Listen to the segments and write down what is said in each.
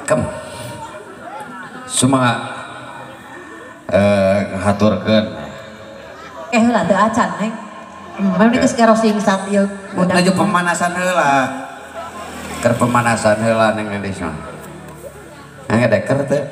Kem semangat ngaturkeun heula teu acan neng memang geus kerosing sak ieu menuju pemanasan heula keur pemanasan heula neng Lilis mah ngedeker teu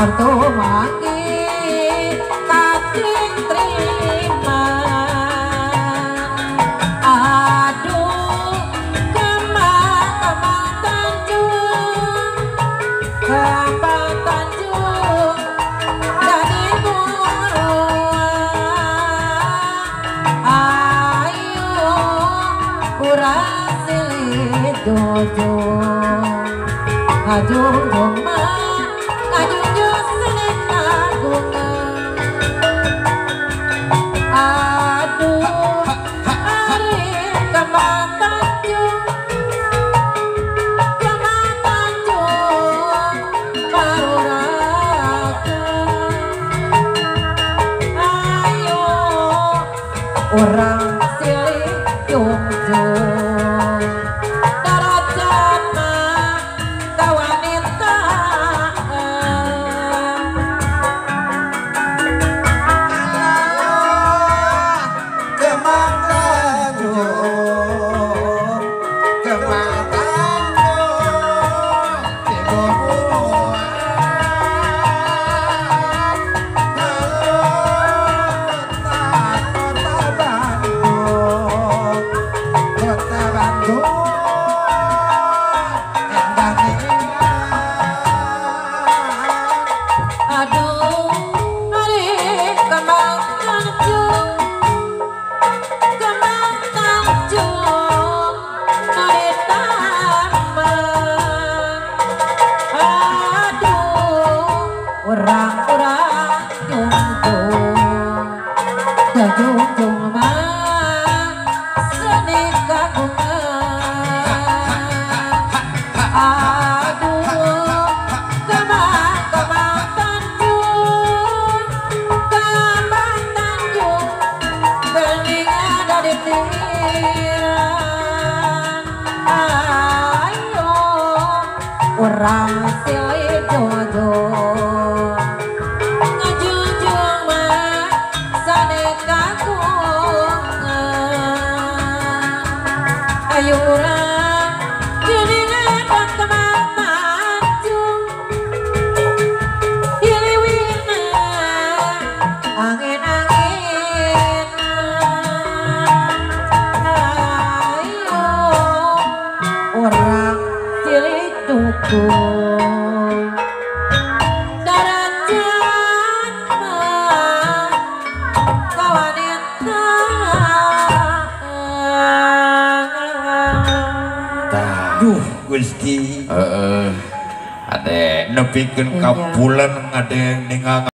Sarto mangi kating terima. Aduh kemang Tanjung, kemang Tanjung jadi buruan. Ayo kurang silih jojo ngajung mah ngajung senek kagungan. Aduh ari kemang Tanjung, kemang Tanjung marurakeun. Ayo orang silih jungjung darajat mah kawanitaan. Kemang Tanjung, Kemang Tanjung, tiba buruan. Kota Bandung, endah ninggal. Aduh hari kemang Tanjung, kemang Tanjung hari taman. Aduh orang-orang jungjung mah seni kagungan. Aduh kemang Tanjung, kemang Tanjung bening ada di tiran. Ayo orang silih jojo ngajunjung mah sane kagungan. Ayo urang geuning ada kemang Tanjung, hiliwina angin-anginan. Ayo orang silih dukung darajat mah kawanitaan. Duh Gusti, ade nepikeun ka Iya. bulan ngade ningang